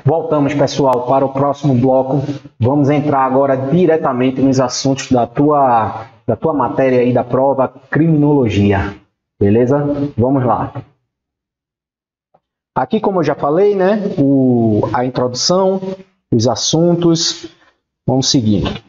Voltamos, pessoal, para o próximo bloco. Vamos entrar agora diretamente nos assuntos da tua matéria aí da prova, criminologia. Beleza? Vamos lá. Aqui, como eu já falei, né, a introdução, os assuntos, vamos seguir.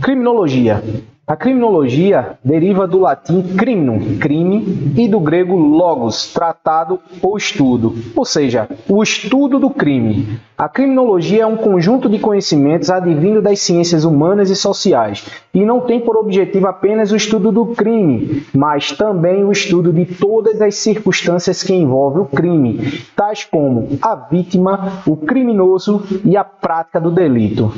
Criminologia. A criminologia deriva do latim criminum, crime, e do grego logos, tratado ou estudo, ou seja, o estudo do crime. A criminologia é um conjunto de conhecimentos advindo das ciências humanas e sociais, e não tem por objetivo apenas o estudo do crime, mas também o estudo de todas as circunstâncias que envolvem o crime, tais como a vítima, o criminoso e a prática do delito.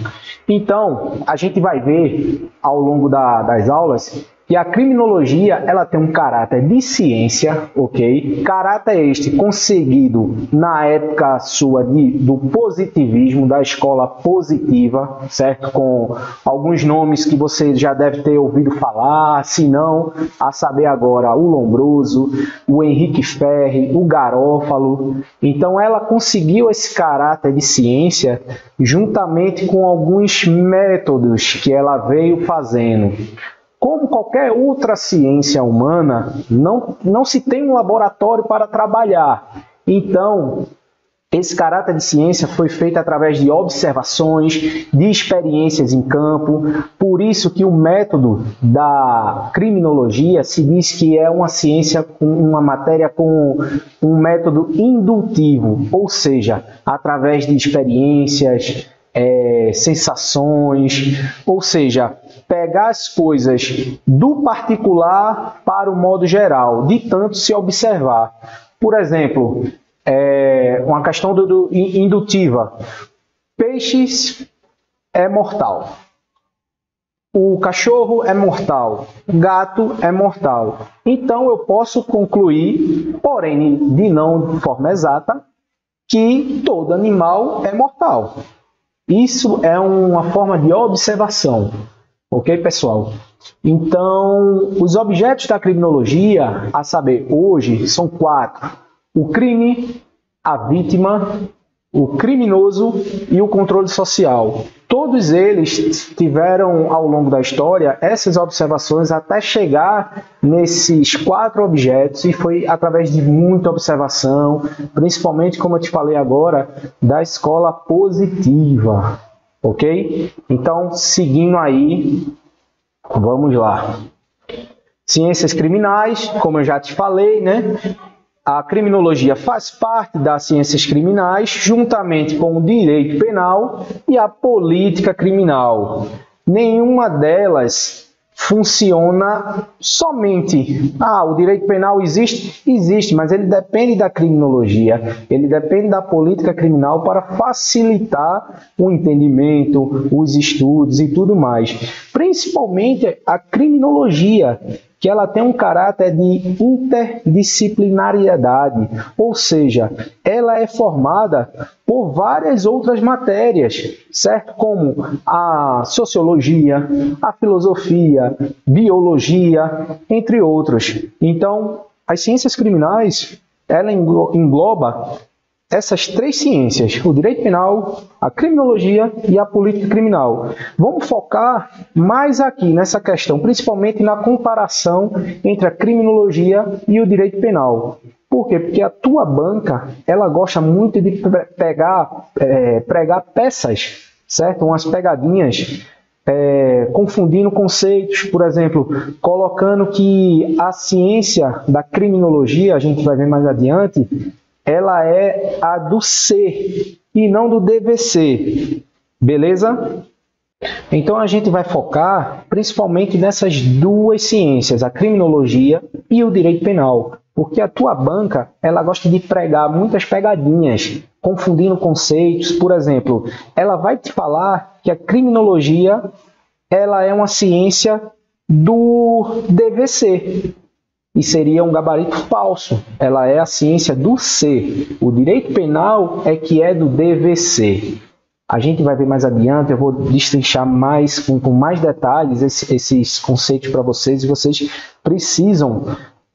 Então, a gente vai ver ao longo das aulas que a criminologia ela tem um caráter de ciência, ok? Caráter este conseguido na época sua do positivismo, da escola positiva, certo? Com alguns nomes que você já deve ter ouvido falar, se não, a saber agora o Lombroso, o Henrique Ferri, o Garófalo. Então ela conseguiu esse caráter de ciência juntamente com alguns métodos que ela veio fazendo. Como qualquer outra ciência humana, não se tem um laboratório para trabalhar. Então, esse caráter de ciência foi feito através de observações, de experiências em campo. Por isso que o método da criminologia se diz que é uma ciência, uma matéria com um método indutivo, ou seja, através de experiências, sensações, ou seja, pegar as coisas do particular para o modo geral, de tanto se observar. Por exemplo, uma questão indutiva. Peixes é mortal. O cachorro é mortal. O gato é mortal. Então eu posso concluir, porém de forma exata, que todo animal é mortal. Isso é uma forma de observação. Ok, pessoal? Então, os objetos da criminologia, a saber, hoje, são 4. O crime, a vítima, o criminoso e o controle social. Todos eles tiveram, ao longo da história, essas observações até chegar nesses 4 objetos, e foi através de muita observação, principalmente, como eu te falei agora, da escola positiva. Ok? Então, seguindo aí, vamos lá. Ciências criminais, como eu já te falei, né? A criminologia faz parte das ciências criminais, juntamente com o direito penal e a política criminal. Nenhuma delas funciona somente. O direito penal existe? Existe, mas ele depende da criminologia, ele depende da política criminal para facilitar o entendimento, os estudos e tudo mais. Principalmente a criminologia, que ela tem um caráter de interdisciplinariedade, ou seja, ela é formada por várias outras matérias, certo? Como a sociologia, a filosofia, biologia, entre outros. Então, as ciências criminais, ela engloba essas 3 ciências, o direito penal, a criminologia e a política criminal. Vamos focar mais aqui nessa questão, principalmente na comparação entre a criminologia e o direito penal. Por quê? Porque a tua banca, ela gosta muito de pregar peças, certo? Umas pegadinhas, confundindo conceitos, por exemplo, colocando que a ciência da criminologia, a gente vai ver mais adiante, ela é a do ser e não do dever ser. Beleza? Então a gente vai focar principalmente nessas 2 ciências, a criminologia e o direito penal. Porque a tua banca, ela gosta de pregar muitas pegadinhas, confundindo conceitos. Por exemplo, ela vai te falar que a criminologia, ela é uma ciência do dever ser. E seria um gabarito falso. Ela é a ciência do ser. O direito penal é que é do dever ser. A gente vai ver mais adiante, eu vou destrinchar mais, com mais detalhes esses conceitos para vocês, e vocês precisam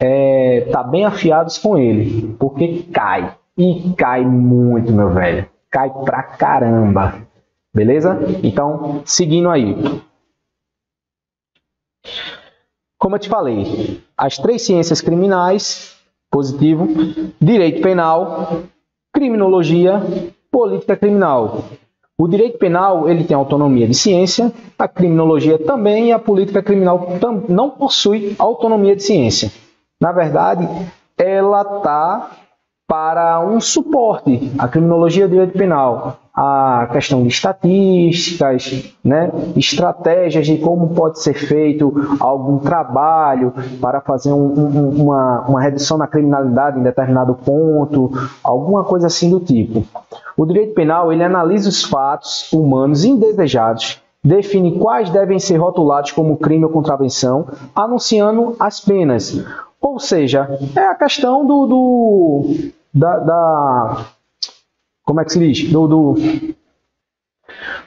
estar bem afiados com ele, porque cai. E cai muito, meu velho. cai pra caramba. Beleza? Então, seguindo aí. Como eu te falei, as 3 ciências criminais, positivo, direito penal, criminologia, política criminal. O direito penal ele tem autonomia de ciência, a criminologia também e a política criminal não possui autonomia de ciência. Na verdade, ela está para um suporte, a criminologia e o direito penal, a questão de estatísticas, né, estratégias de como pode ser feito algum trabalho para fazer uma redução na criminalidade em determinado ponto, alguma coisa assim do tipo. O direito penal ele analisa os fatos humanos indesejados, define quais devem ser rotulados como crime ou contravenção, anunciando as penas. Ou seja, é a questão como é que se diz?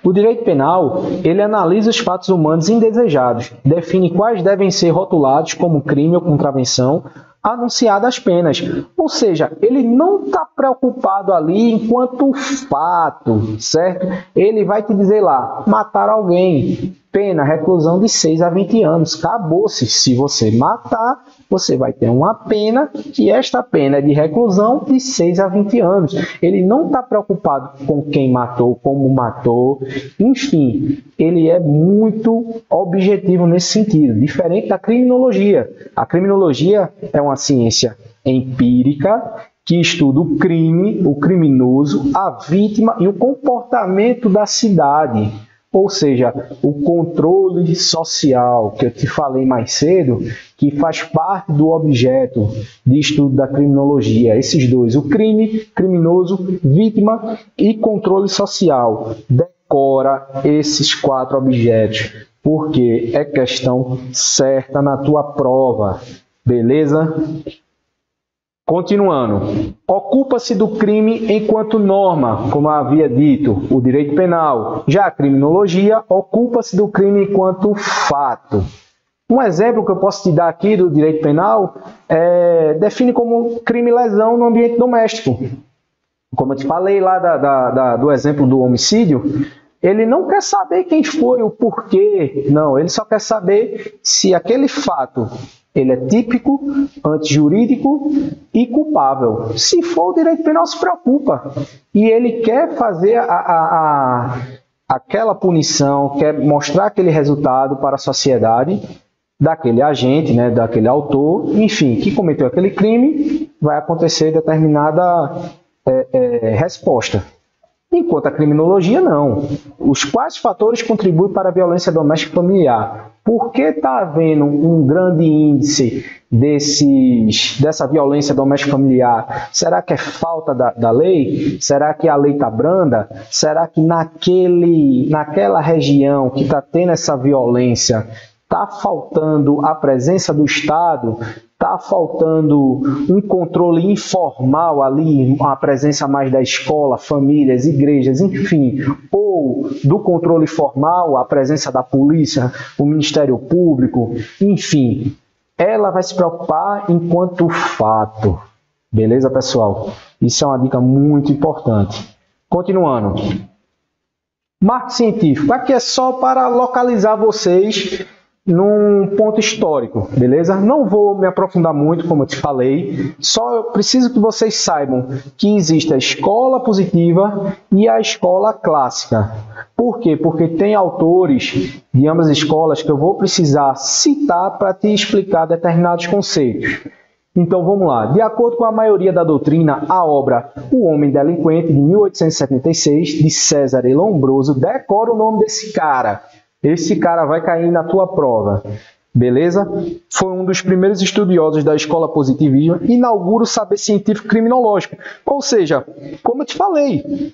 O direito penal, ele analisa os fatos humanos indesejados, define quais devem ser rotulados como crime ou contravenção, anunciadas as penas. Ou seja, ele não está preocupado ali enquanto fato, certo? Ele vai te dizer lá, matar alguém, pena, reclusão de 6 a 20 anos. Acabou-se. Se você matar, você vai ter uma pena, que esta pena é de reclusão de 6 a 20 anos. Ele não está preocupado com quem matou, como matou, enfim, ele é muito objetivo nesse sentido, diferente da criminologia. A criminologia é uma ciência empírica que estuda o crime, o criminoso, a vítima e o comportamento da cidade. Ou seja, o controle social, que eu te falei mais cedo, que faz parte do objeto de estudo da criminologia. Esses dois, o crime, criminoso, vítima e controle social. Decora esses 4 objetos, porque é questão certa na tua prova. Beleza? Continuando, ocupa-se do crime enquanto norma, como havia dito, o direito penal. Já a criminologia ocupa-se do crime enquanto fato. Um exemplo que eu posso te dar aqui do direito penal define como crime-lesão no ambiente doméstico. Como eu te falei lá do exemplo do homicídio, ele não quer saber quem foi, o porquê, não, ele só quer saber se aquele fato ele é típico, antijurídico e culpável. Se for, o direito penal se preocupa. E ele quer fazer aquela punição, quer mostrar aquele resultado para a sociedade daquele agente, né, daquele autor, enfim, que cometeu aquele crime, vai acontecer determinada resposta. Enquanto a criminologia, não. Os quais fatores contribuem para a violência doméstica e familiar? Por que está havendo um grande índice dessa violência doméstica e familiar? Será que é falta da lei? Será que a lei está branda? Será que naquela região que está tendo essa violência está faltando a presença do Estado? Está faltando um controle informal ali, a presença mais da escola, famílias, igrejas, enfim, ou do controle formal, a presença da polícia, o Ministério Público, enfim. Ela vai se preocupar enquanto fato. Beleza, pessoal? Isso é uma dica muito importante. Continuando. Marco científico. Aqui é só para localizar vocês num ponto histórico, beleza? Não vou me aprofundar muito, como eu te falei, só preciso que vocês saibam que existe a escola positiva e a escola clássica. Por quê? Porque tem autores de ambas as escolas que eu vou precisar citar para te explicar determinados conceitos. Então vamos lá. De acordo com a maioria da doutrina, a obra O Homem Delinquente, de 1876, de César Lombroso, decora o nome desse cara. Esse cara vai cair na tua prova, beleza? Foi um dos primeiros estudiosos da escola positivismo e inaugura o saber científico criminológico. Ou seja, como eu te falei,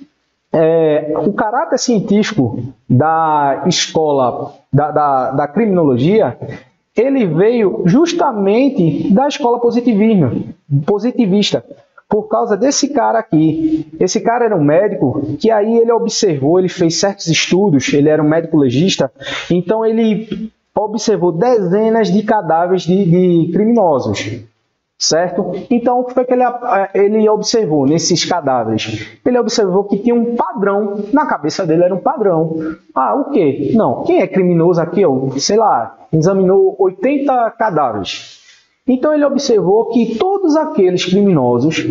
o caráter científico da escola da criminologia, ele veio justamente da escola positivista. Por causa desse cara aqui. Esse cara era um médico que aí ele observou, ele fez certos estudos, ele era um médico legista, então ele observou dezenas de cadáveres de criminosos, certo? Então, o que foi que ele observou nesses cadáveres? Ele observou que tinha um padrão, na cabeça dele era um padrão. Ah, o quê? Não, quem é criminoso aqui, ó, sei lá, examinou 80 cadáveres. Então, ele observou que todos aqueles criminosos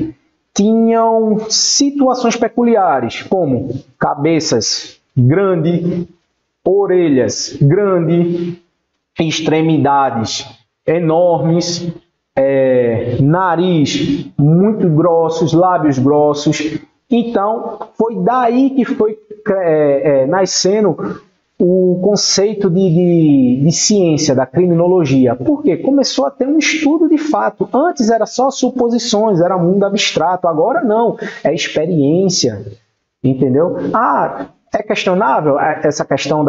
tinham situações peculiares, como cabeças grandes, orelhas grandes, extremidades enormes, nariz muito grossos, lábios grossos. Então, foi daí que foi nascendo o conceito de ciência, da criminologia. Porque começou a ter um estudo de fato. Antes era só suposições, era mundo abstrato. Agora não, é experiência. Entendeu? Ah, é questionável essa questão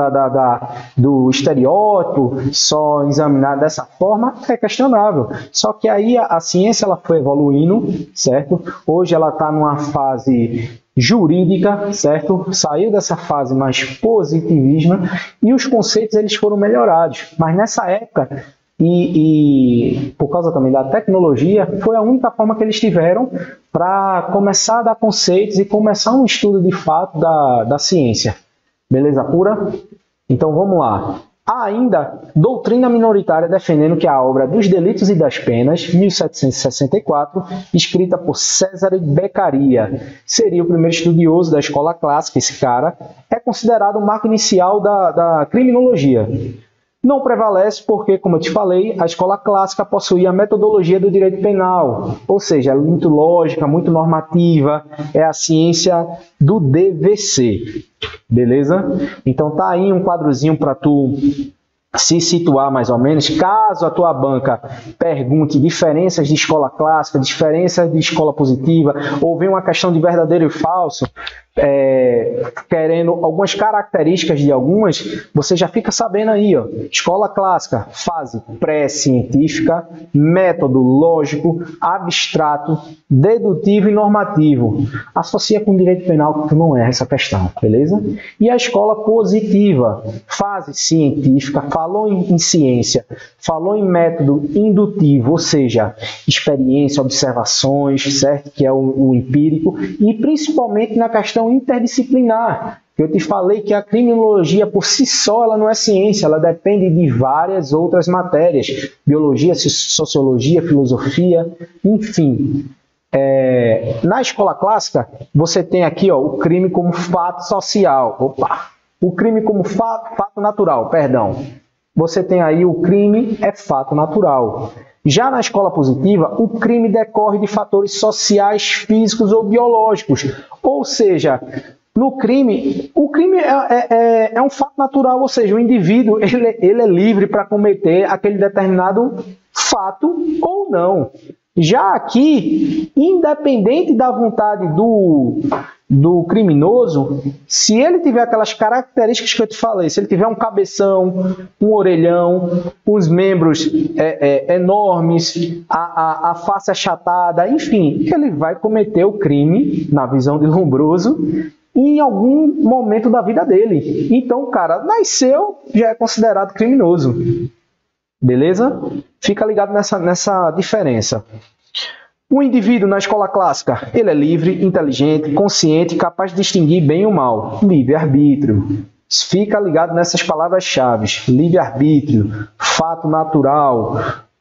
do estereótipo só examinar dessa forma? É questionável. Só que aí a ciência ela foi evoluindo, certo? Hoje ela está numa fase jurídica, certo? Saiu dessa fase mais positivista e os conceitos eles foram melhorados. Mas nessa época, e por causa também da tecnologia, foi a única forma que eles tiveram para começar a dar conceitos e começar um estudo de fato da ciência. Beleza pura? Então vamos lá. Há ainda doutrina minoritária defendendo que a obra Dos Delitos e das Penas, 1764, escrita por Cesare Beccaria, seria o primeiro estudioso da escola clássica. Esse cara é considerado o marco inicial da criminologia. Não prevalece porque, como eu te falei, a escola clássica possuía a metodologia do direito penal, ou seja, é muito lógica, muito normativa, é a ciência do DVC, beleza? Então tá aí um quadrozinho para tu se situar mais ou menos. Caso a tua banca pergunte diferenças de escola clássica, diferenças de escola positiva, ou venha uma questão de verdadeiro e falso, querendo algumas características de algumas, você já fica sabendo aí, ó. Escola clássica, fase pré-científica, método lógico, abstrato, dedutivo e normativo. Associa com direito penal, que não é essa questão, beleza? E a escola positiva, fase científica, falou em ciência, falou em método indutivo, ou seja, experiência, observações, certo? Que é o empírico, e principalmente na questão interdisciplinar. Eu te falei que a criminologia por si só ela não é ciência, ela depende de várias outras matérias, biologia, sociologia, filosofia, enfim. Na escola clássica, você tem aqui ó, o crime como fato social. Opa! O crime como fato natural, perdão. Você tem aí o crime é fato natural. Já na escola positiva, o crime decorre de fatores sociais, físicos ou biológicos. Ou seja, no crime, o crime é um fato natural, ou seja, o indivíduo ele é livre para cometer aquele determinado fato ou não. Já aqui, independente da vontade do criminoso, se ele tiver aquelas características que eu te falei, se ele tiver um cabeção, um orelhão, os membros enormes, a face achatada, enfim, ele vai cometer o crime, na visão de Lombroso, em algum momento da vida dele. Então o cara nasceu, já é considerado criminoso. Beleza? Fica ligado nessa diferença. O indivíduo na escola clássica, ele é livre, inteligente, consciente, capaz de distinguir bem e o mal. Livre-arbítrio. Fica ligado nessas palavras-chave. Livre-arbítrio, fato natural,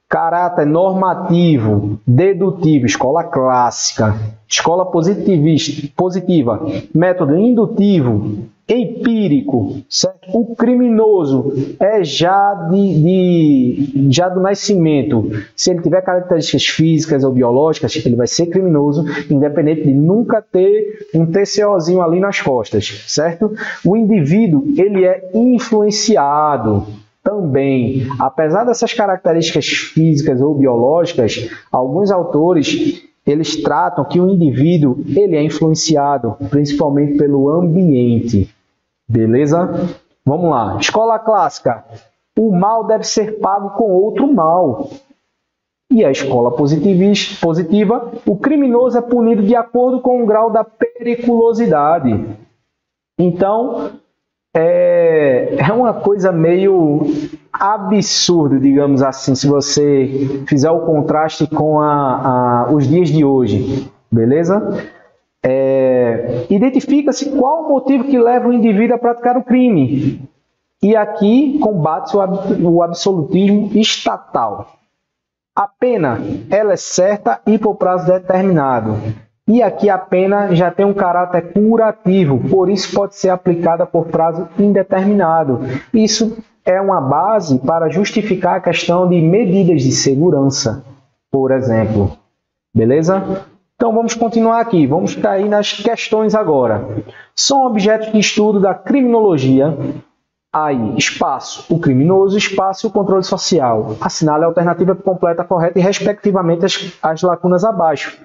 caráter normativo, dedutivo, escola clássica. Escola positiva, método indutivo, empírico, certo? O criminoso é já do nascimento. Se ele tiver características físicas ou biológicas, ele vai ser criminoso, independente de nunca ter um TCOzinho ali nas costas, certo? O indivíduo, ele é influenciado também. Apesar dessas características físicas ou biológicas, alguns autores eles tratam que o indivíduo ele é influenciado principalmente pelo ambiente. Beleza? Vamos lá. Escola clássica. O mal deve ser pago com outro mal. E a escola positiva, o criminoso é punido de acordo com o grau da periculosidade. Então, é uma coisa meio absurda, digamos assim, se você fizer o contraste com os dias de hoje, beleza? Identifica-se qual o motivo que leva o indivíduo a praticar o crime. E aqui combate-se o absolutismo estatal. A pena, ela é certa e por prazo determinado. E aqui a pena já tem um caráter curativo, por isso pode ser aplicada por prazo indeterminado. Isso é uma base para justificar a questão de medidas de segurança, por exemplo. Beleza? Então vamos continuar aqui, vamos cair nas questões agora. São objetos de estudo da criminologia. Aí, espaço, o criminoso, espaço, o controle social. Assinale a alternativa completa, correta e, respectivamente, as lacunas abaixo.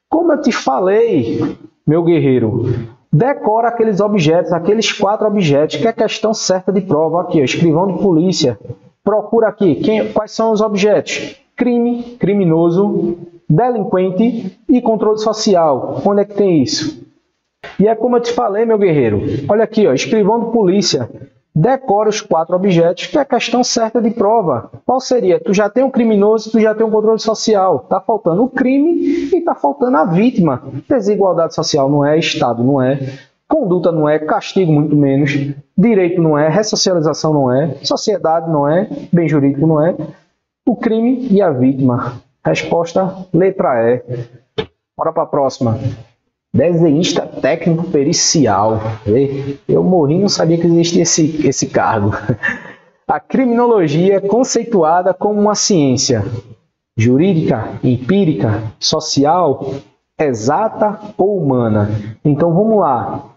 Como eu te falei, meu guerreiro, decora aqueles objetos, aqueles 4 objetos, que é questão certa de prova. Aqui, ó, escrivão de polícia. Procura aqui, quais são os objetos? Crime, criminoso, delinquente e controle social. Onde é que tem isso? E é como eu te falei, meu guerreiro. Olha aqui, ó, escrivão de polícia. Decora os 4 objetos, que é a questão certa de prova. Qual seria? Tu já tem um criminoso, tu já tem um controle social. Está faltando o crime e está faltando a vítima. Desigualdade social não é, Estado não é, conduta não é, castigo muito menos, direito não é, ressocialização não é, sociedade não é, bem jurídico não é, o crime e a vítima. Resposta, letra E. Bora para a próxima. Desenhista técnico pericial. Eu morri e não sabia que existia esse cargo. A criminologia é conceituada como uma ciência jurídica, empírica, social, exata ou humana. Então vamos lá.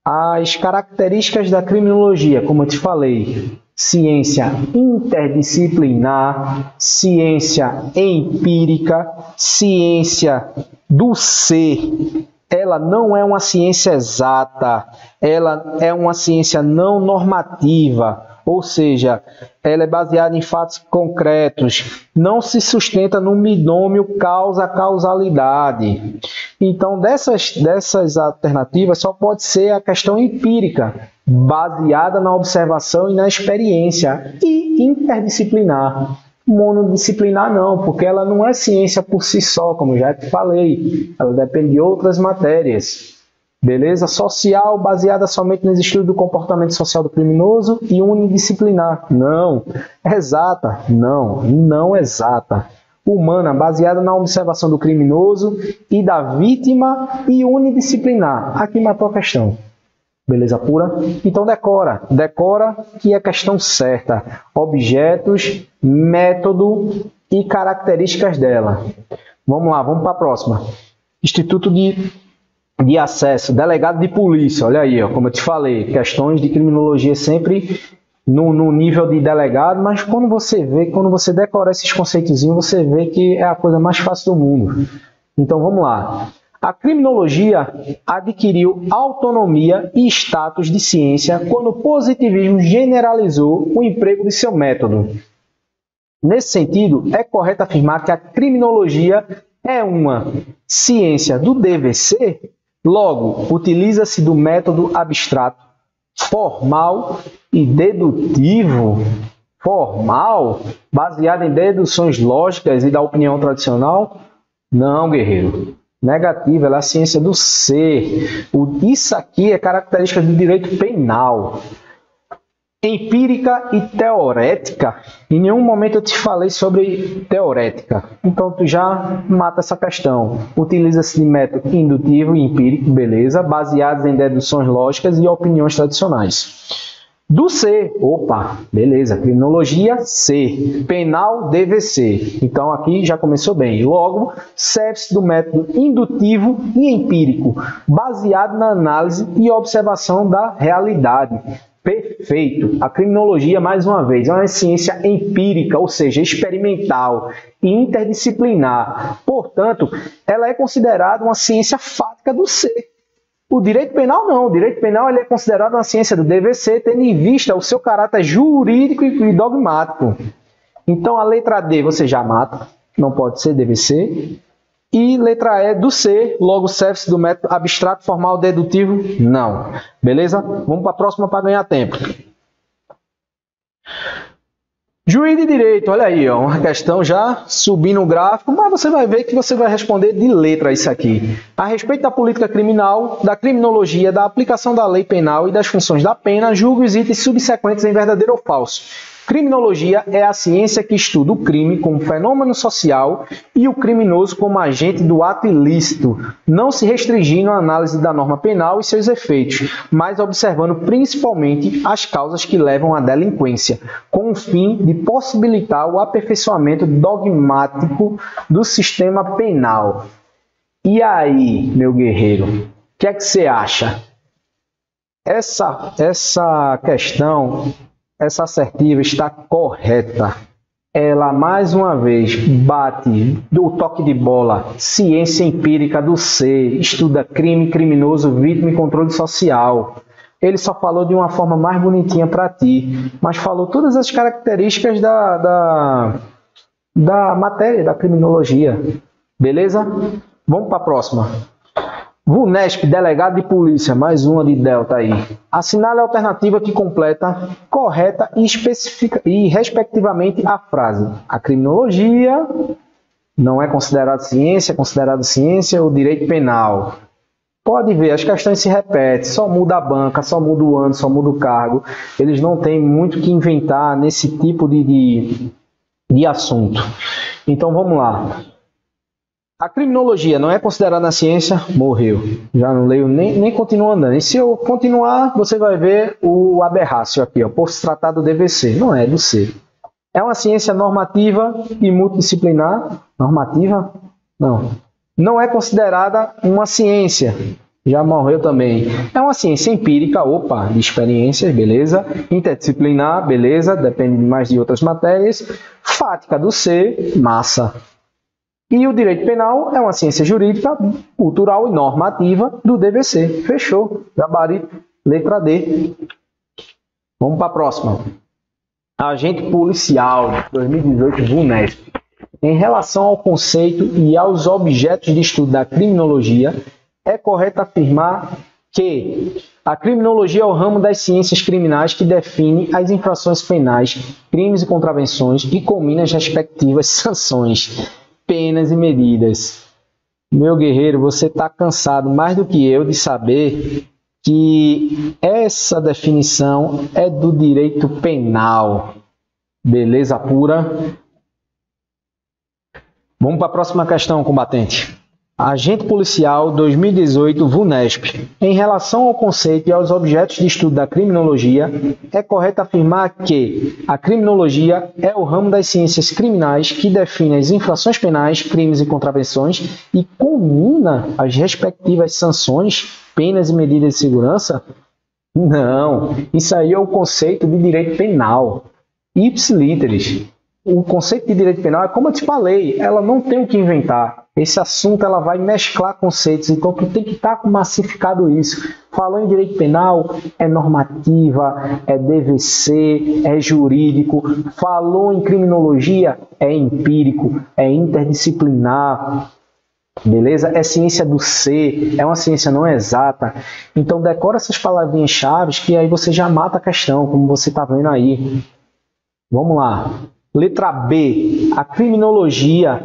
As características da criminologia, como eu te falei: ciência interdisciplinar, ciência empírica, ciência do ser. Ela não é uma ciência exata, ela é uma ciência não normativa, ou seja, ela é baseada em fatos concretos, não se sustenta no binômio causa-causalidade. Então, dessas alternativas, só pode ser a questão empírica, baseada na observação e na experiência, e interdisciplinar. Monodisciplinar não, porque ela não é ciência por si só, como já te falei. Ela depende de outras matérias. Beleza? Social, baseada somente nos estudos do comportamento social do criminoso, e unidisciplinar. Não. Exata. Não exata. Humana, baseada na observação do criminoso e da vítima, e unidisciplinar. Aqui matou a questão. Beleza pura? Então decora que é a questão certa. Objetos, método e características dela. Vamos lá, vamos para a próxima. Instituto de acesso, delegado de polícia. Olha aí, ó, como eu te falei, questões de criminologia sempre no nível de delegado, mas quando você decora esses conceitozinhos, você vê que é a coisa mais fácil do mundo. Então vamos lá. A criminologia adquiriu autonomia e status de ciência quando o positivismo generalizou o emprego de seu método. Nesse sentido, é correto afirmar que a criminologia é uma ciência do dever ser, logo, utiliza-se do método abstrato, formal e dedutivo. Formal, baseado em deduções lógicas e da opinião tradicional? Não, guerreiro. Negativa, ela é a ciência do ser. Isso aqui é característica do direito penal. Empírica e teorética. Em nenhum momento eu te falei sobre teorética. Então tu já mata essa questão. Utiliza-se de método indutivo e empírico, beleza, baseados em deduções lógicas e opiniões tradicionais. Do ser, opa, beleza, criminologia, ser, penal, deve ser. Então aqui já começou bem. Logo, serve-se do método indutivo e empírico, baseado na análise e observação da realidade. Perfeito. A criminologia, mais uma vez, é uma ciência empírica, ou seja, experimental e interdisciplinar. Portanto, ela é considerada uma ciência fática do ser. O direito penal não. O direito penal ele é considerado uma ciência do dever ser, tendo em vista o seu caráter jurídico e dogmático. Então, a letra D você já mata. Não pode ser, deve ser. E letra E do C, logo serve-se do método abstrato, formal, dedutivo? Não. Beleza? Vamos para a próxima para ganhar tempo. Juiz de direito, olha aí, ó, uma questão já subindo o gráfico, mas você vai ver que você vai responder de letra isso aqui. A respeito da política criminal, da criminologia, da aplicação da lei penal e das funções da pena, julgue os itens subsequentes em verdadeiro ou falso. Criminologia é a ciência que estuda o crime como fenômeno social e o criminoso como agente do ato ilícito, não se restringindo à análise da norma penal e seus efeitos, mas observando principalmente as causas que levam à delinquência, com o fim de possibilitar o aperfeiçoamento dogmático do sistema penal. E aí, meu guerreiro, o que é que você acha? Essa questão... Essa assertiva está correta. Ela, mais uma vez, bate do toque de bola. Ciência empírica do C. Estuda crime, criminoso, vítima e controle social. Ele só falou de uma forma mais bonitinha para ti, mas falou todas as características da matéria, da criminologia. Beleza? Vamos para a próxima. VUNESP, delegado de polícia, mais uma de Delta aí. Assinale a alternativa que completa correta e especifica e respectivamente a frase. A criminologia não é considerada ciência, é considerada ciência ou direito penal. Pode ver, as questões se repetem, só muda a banca, só muda o ano, só muda o cargo. Eles não têm muito o que inventar nesse tipo de assunto. Então vamos lá. A criminologia não é considerada ciência? Morreu. Já não leio, nem continuo andando. E se eu continuar, você vai ver o aberrácio aqui, ó, por se tratar do DVC. Não é do C. É uma ciência normativa e multidisciplinar? Normativa? Não. Não é considerada uma ciência. Já morreu também. É uma ciência empírica, opa, de experiências, beleza. Interdisciplinar, beleza, depende mais de outras matérias. Fática do C, massa. E o direito penal é uma ciência jurídica, cultural e normativa do DVC. Fechou. Gabarito, letra D. Vamos para a próxima. Agente policial, 2018, VUNESP. Em relação ao conceito e aos objetos de estudo da criminologia, é correto afirmar que a criminologia é o ramo das ciências criminais que define as infrações penais, crimes e contravenções e combina as respectivas sanções, penas e medidas. Meu guerreiro, você está cansado mais do que eu de saber que essa definição é do direito penal. Beleza pura? Vamos para a próxima questão, combatente. Agente policial 2018 VUNESP. Em relação ao conceito e aos objetos de estudo da criminologia, é correto afirmar que a criminologia é o ramo das ciências criminais que define as infrações penais, crimes e contravenções e combina as respectivas sanções, penas e medidas de segurança? Não, isso aí é o conceito de direito penal. Ipsiliteris. O conceito de direito penal é como eu te falei, ela não tem o que inventar. Esse assunto ela vai mesclar conceitos, então tu tem que estar massificado isso. Falou em direito penal, é normativa, é DVC, é jurídico. Falou em criminologia, é empírico, é interdisciplinar. Beleza? É ciência do C, é uma ciência não exata. Então decora essas palavrinhas-chave que aí você já mata a questão, como você está vendo aí. Vamos lá. Letra B. A criminologia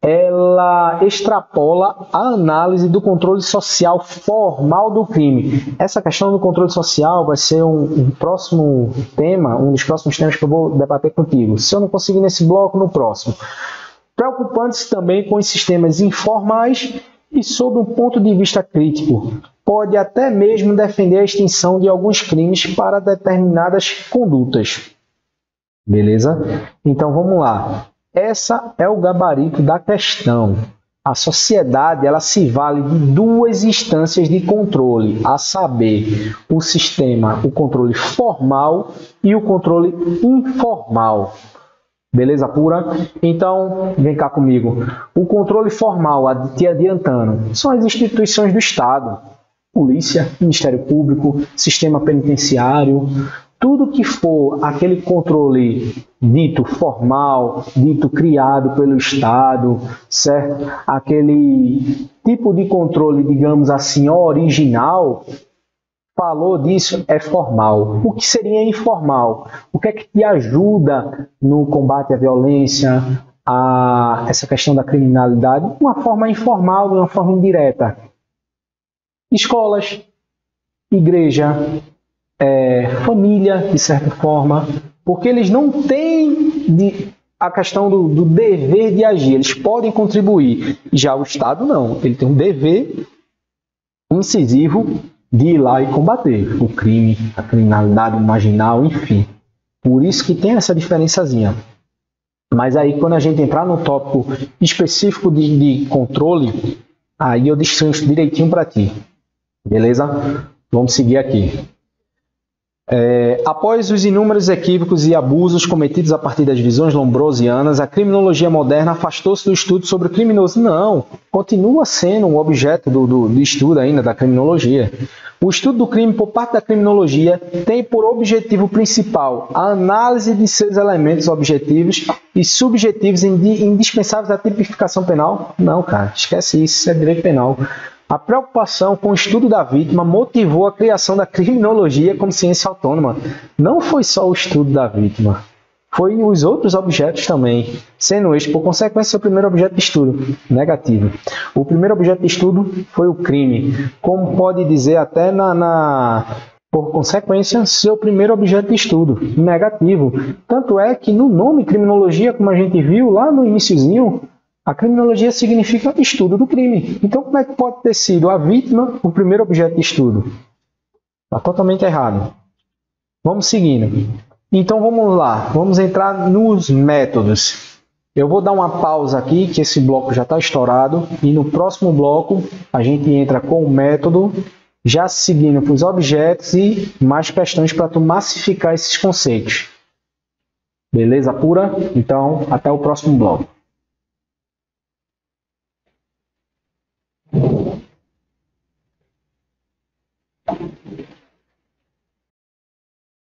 ela extrapola a análise do controle social formal do crime. Essa questão do controle social vai ser um próximo tema, um dos próximos temas que eu vou debater contigo. Se eu não conseguir nesse bloco, no próximo. Preocupante-se também com os sistemas informais e sob um ponto de vista crítico. Pode até mesmo defender a extinção de alguns crimes para determinadas condutas. Beleza? Então vamos lá. Essa é o gabarito da questão. A sociedade ela se vale de duas instâncias de controle, a saber, o sistema, o controle formal e o controle informal. Beleza pura? Então, vem cá comigo. O controle formal, te adiantando, são as instituições do Estado. Polícia, Ministério Público, Sistema Penitenciário, tudo que for aquele controle dito formal, dito criado pelo Estado, certo? Aquele tipo de controle, digamos assim, original, falou disso, é formal. O que seria informal? O que é que te ajuda no combate à violência, a essa questão da criminalidade? De uma forma informal, de uma forma indireta. Escolas, igreja, família, de certa forma, porque eles não têm a questão do dever de agir, eles podem contribuir. Já o Estado não, ele tem um dever incisivo de ir lá e combater o crime, a criminalidade marginal, enfim. Por isso que tem essa diferençazinha. Mas aí, quando a gente entrar no tópico específico de controle, aí eu destrincho direitinho para ti. Beleza? Vamos seguir aqui. Após os inúmeros equívocos e abusos cometidos a partir das visões lombrosianas, a criminologia moderna afastou-se do estudo sobre o criminoso. Não, continua sendo um objeto do estudo ainda da criminologia. O estudo do crime por parte da criminologia tem por objetivo principal a análise de seus elementos objetivos e subjetivos indispensáveis à tipificação penal. Não, cara, esquece isso, isso é direito penal. A preocupação com o estudo da vítima motivou a criação da criminologia como ciência autônoma. Não foi só o estudo da vítima, foi os outros objetos também, sendo este, por consequência, seu primeiro objeto de estudo, negativo. O primeiro objeto de estudo foi o crime, como pode dizer até por consequência, seu primeiro objeto de estudo, negativo. Tanto é que no nome criminologia, como a gente viu lá no iniciozinho, a criminologia significa estudo do crime. Então, como é que pode ter sido a vítima o primeiro objeto de estudo? Está totalmente errado. Vamos seguindo. Então, vamos lá. Vamos entrar nos métodos. Eu vou dar uma pausa aqui, que esse bloco já está estourado. E no próximo bloco, a gente entra com o método, já seguindo para os objetos e mais questões para tu massificar esses conceitos. Beleza pura? Então, até o próximo bloco.